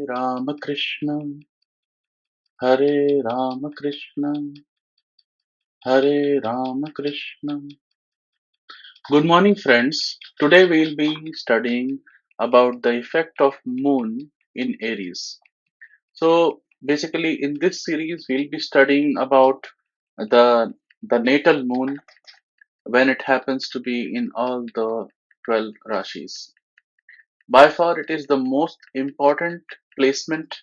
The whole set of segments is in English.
Ramakrishna, Hare Ramakrishna, Hare Ramakrishna. Good morning, friends. Today we'll be studying about the effect of moon in Aries. So basically, in this series, we'll be studying about the the natal moon when it happens to be in all the 12 rashis. By far, it is the most important placement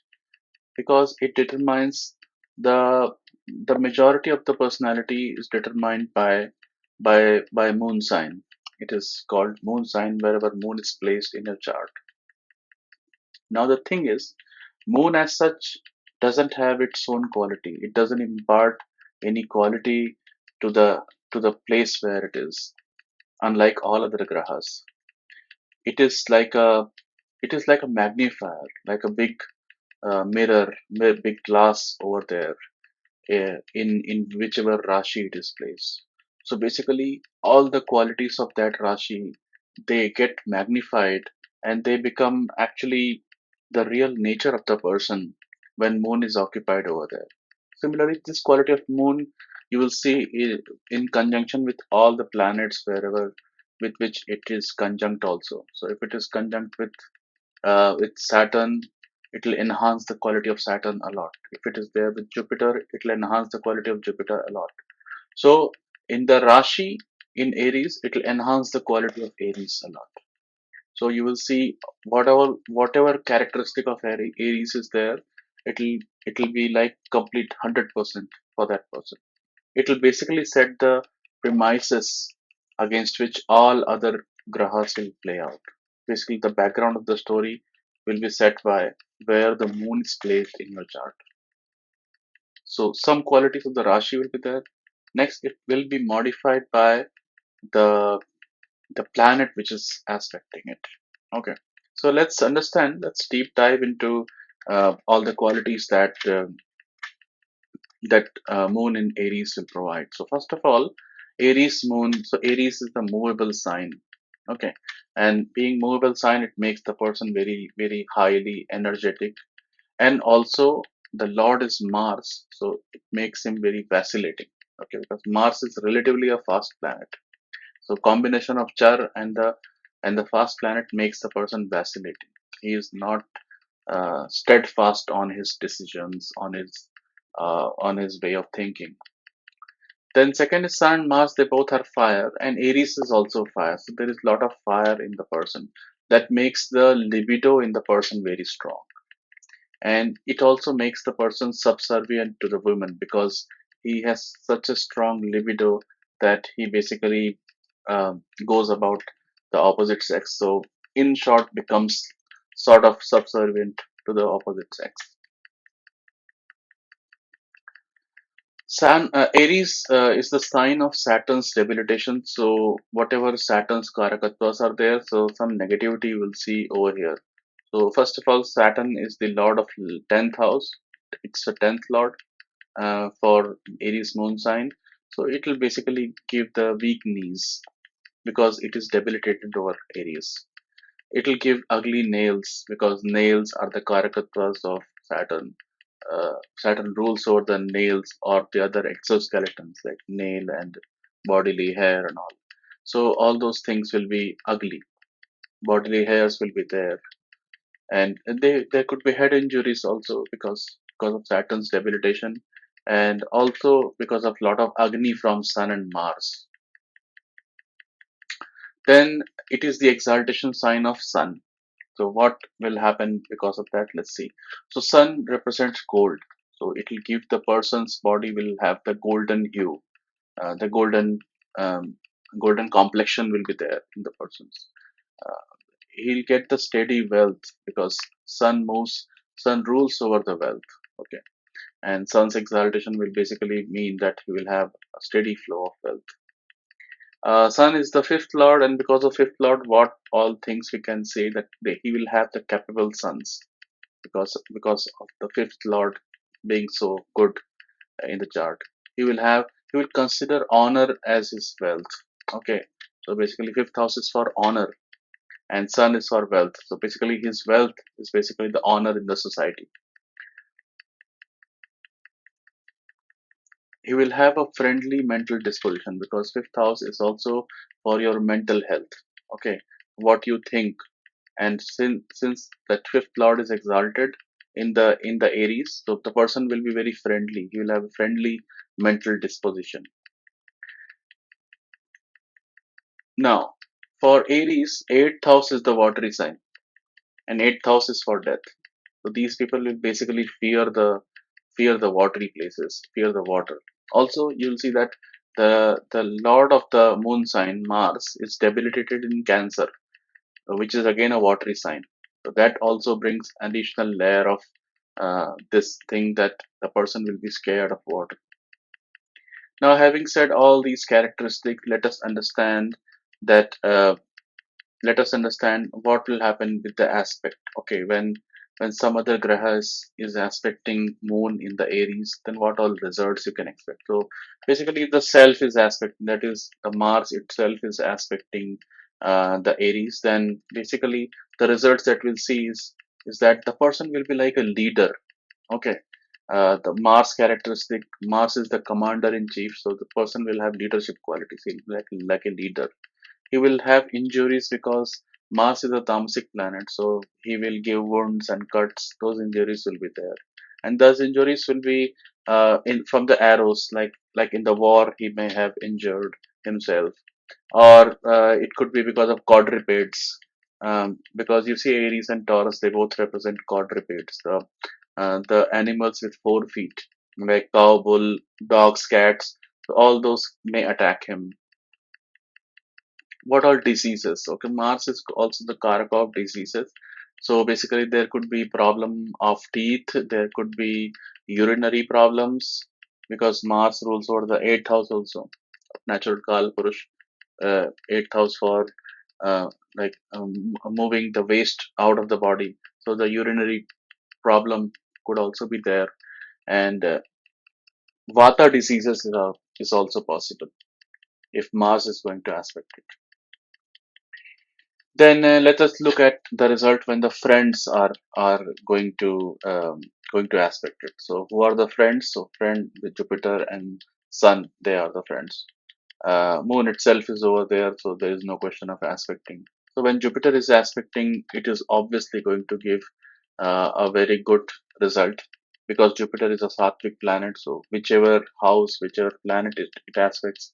because it determines the the majority of the personality is determined by moon sign. It is called moon sign wherever moon is placed in your chart. Now the thing is, moon as such doesn't have its own quality. It doesn't impart any quality to the place where it is, unlike all other grahas. It is like a magnifier, like a big mirror, big glass over there, in whichever Rashi it is placed. So basically, all the qualities of that Rashi, they get magnified and they become actually the real nature of the person when moon is occupied over there. Similarly, this quality of moon you will see in conjunction with all the planets wherever with which it is conjunct also. So if it is conjunct with Saturn, it will enhance the quality of Saturn a lot. If it is there with Jupiter, it will enhance the quality of Jupiter a lot. So in the Rashi in Aries, it will enhance the quality of Aries a lot. So you will see whatever characteristic of Aries is there, it will be like complete 100% for that person. It will basically set the premises against which all other grahas will play out. Basically, the background of the story will be set by where the moon is placed in your chart. So, some qualities of the Rashi will be there. Next, it will be modified by the the planet which is aspecting it. Okay, so let's deep dive into all the qualities that moon in Aries will provide. So first of all, Aries moon. So Aries is the movable sign. Okay, and being movable sign, it makes the person very highly energetic, and also the Lord is Mars, so it makes him very vacillating. Okay, because Mars is relatively a fast planet. So combination of Char and the fast planet makes the person vacillating. He is not steadfast on his decisions, on his way of thinking. Then second is Sun and Mars, they both are fire, and Aries is also fire. So there is a lot of fire in the person that makes the libido in the person very strong. And it also makes the person subservient to the woman because he has such a strong libido that he basically goes about the opposite sex. So in short, becomes sort of subservient to the opposite sex. Aries is the sign of Saturn's debilitation. So whatever Saturn's karakattvas are there, so some negativity you will see over here. So first of all, Saturn is the lord of 10th house. It's a 10th lord for Aries moon sign. So it will basically give the weak knees because it is debilitated over Aries. It will give ugly nails because nails are the karakattvas of Saturn. Saturn rules over the nails or the other exoskeletons like nail and bodily hair and all. So all those things will be ugly. Bodily hairs will be there, and there could be head injuries also because of Saturn's debilitation, and also because of lot of Agni from Sun and Mars. Then it is the exaltation sign of Sun. So what will happen because of that? Let's see. So Sun represents gold. So it will give the person's body will have the golden hue, the um, golden complexion will be there in the person's. Uh, he'll get the steady wealth because Sun rules over the wealth. Okay, and Sun's exaltation will basically mean that he will have a steady flow of wealth. Sun is the fifth lord, and because of fifth lord, what all things we can say that he will have the capable sons because of the fifth lord being so good in the chart. He will consider honor as his wealth. Okay, so basically fifth house is for honor. and sun is for wealth. So basically, his wealth is basically the honor in the society. He will have a friendly mental disposition because fifth house is also for your mental health. Okay, what you think, and since that fifth lord is exalted in the Aries, so the person will be very friendly. He will have a friendly mental disposition. Now, for Aries, eighth house is the watery sign, and eighth house is for death. So these people will basically fear the watery places, fear the water. Also, you'll see that the lord of the moon sign, Mars, is debilitated in Cancer, which is again a watery sign. So that also brings additional layer of this thing that the person will be scared of water. Now, having said all these characteristics, that let us understand what will happen with the aspect. Okay, when some other graha is aspecting moon in the Aries, then what all results you can expect. So basically, if the self is aspect, that is the Mars itself is aspecting the Aries, then basically the results that we'll see is that the person will be like a leader. Okay, the Mars characteristic, Mars is the commander in chief, so the person will have leadership qualities. He'll be like a leader. He will have injuries because Mars is a tamasic planet, so he will give wounds and cuts. Those injuries will be there, and those injuries will be in from the arrows, like in the war he may have injured himself, or it could be because of quadrupeds. Because you see Aries and Taurus, they both represent quadrupeds, the animals with 4 feet, like cow, bull, dogs, cats. So all those may attack him. What are diseases? Okay, Mars is also the karaka of diseases. So basically there could be problem of teeth, there could be urinary problems, because Mars rules over the eighth house also, natural kal purush, eighth house for uh, moving the waste out of the body. So the urinary problem could also be there, and vata diseases is also possible if Mars is going to aspect it. Then let us look at the result when the friends are going to aspect it. So who are the friends? So friend with Jupiter and Sun, they are the friends. Moon itself is over there, so there is no question of aspecting. So when Jupiter is aspecting, it is obviously going to give a very good result, because Jupiter is a sattvic planet. So whichever house, whichever planet it aspects,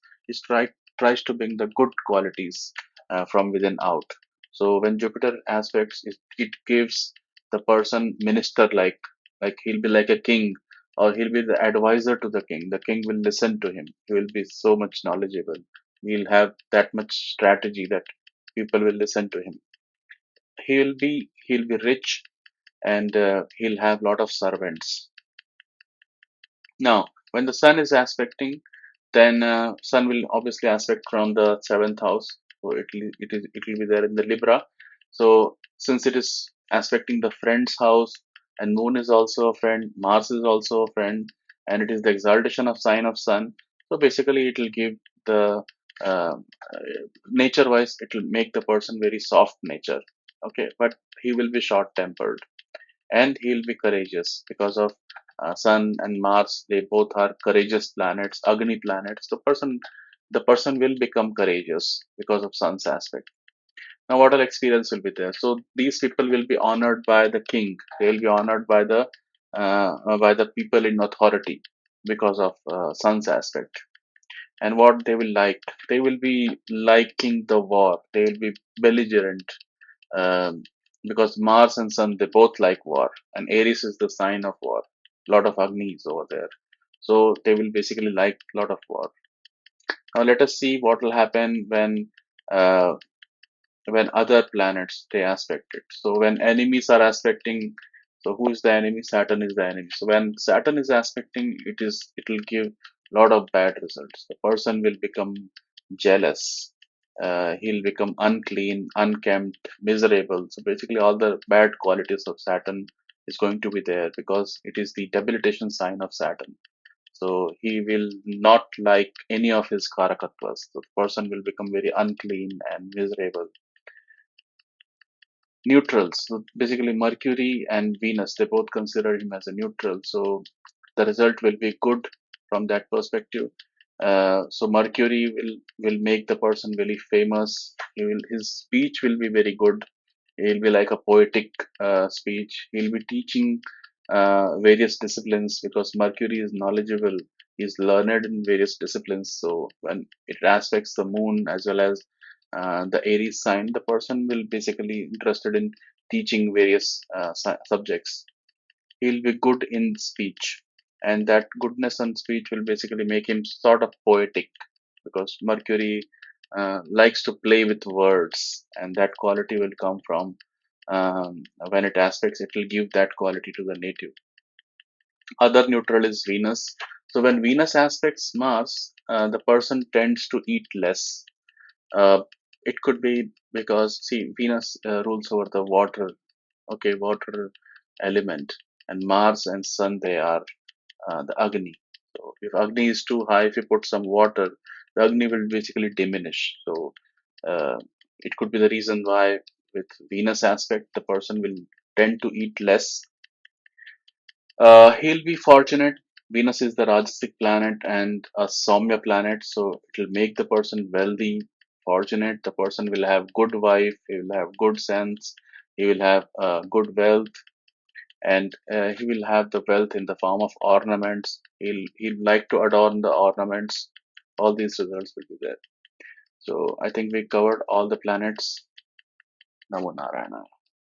tries to bring the good qualities from within out. So when Jupiter aspects, it gives the person minister like he'll be like a king, or he'll be the advisor to the king. The king will listen to him. He will be so much knowledgeable. He'll have that much strategy that people will listen to him. He'll be rich, and he'll have lot of servants. Now, when the sun is aspecting, then sun will obviously aspect from the seventh house, so it will be there in the Libra. So since it is aspecting the friend's house, and moon is also a friend, Mars is also a friend, and it is the exaltation of sign of sun. So basically, it will give the uh, nature wise, it will make the person very soft nature. Okay, but he will be short tempered, and he'll be courageous because of Sun and Mars. They both are courageous planets, Agni planets. The person will become courageous because of Sun's aspect. Now, what all experience will be there? So these people will be honored by the king. They will be honored by the people in authority because of Sun's aspect. And what they will be liking the war. They will be belligerent, um, because Mars and Sun, they both like war, and Aries is the sign of war. Lot of Agni is over there, so they will basically like lot of war. Now let us see what will happen uh, when other planets they aspect it. So when enemies are aspecting, so who is the enemy? Saturn is the enemy. So when Saturn is aspecting, it will give lot of bad results. The person will become jealous. He'll become unclean, unkempt, miserable. So basically, all the bad qualities of Saturn is going to be there because it is the debilitation sign of Saturn. So he will not like any of his karakattvas. The person will become very unclean and miserable. neutrals. So basically, Mercury and Venus, they both consider him as a neutral. So the result will be good from that perspective. So Mercury will make the person very famous. His speech will be very good. He'll be like a poetic speech. He'll be teaching various disciplines because Mercury is knowledgeable. He's learned in various disciplines. So when it aspects the moon as well as the Aries sign, the person will basically interested in teaching various subjects. He'll be good in speech, and that goodness in speech will basically make him sort of poetic because Mercury likes to play with words, and that quality will come from when it aspects, it will give that quality to the native. Other neutral is Venus. So when Venus aspects Mars, the person tends to eat less. Uh, it could be because, see, Venus rules over the water, okay, water element, and Mars and Sun, they are the Agni. So if Agni is too high, if you put some water, the Agni will basically diminish. So uh, it could be the reason why with Venus aspect, the person will tend to eat less. He'll be fortunate. Venus is the Rajasic planet and a Soumya planet, so it will make the person wealthy, fortunate. The person will have good wife, he will have good sense, he will have good wealth, and he will have the wealth in the form of ornaments. He'll like to adorn the ornaments. All these results will be there. So I think we covered all the planets. Namo Narayana.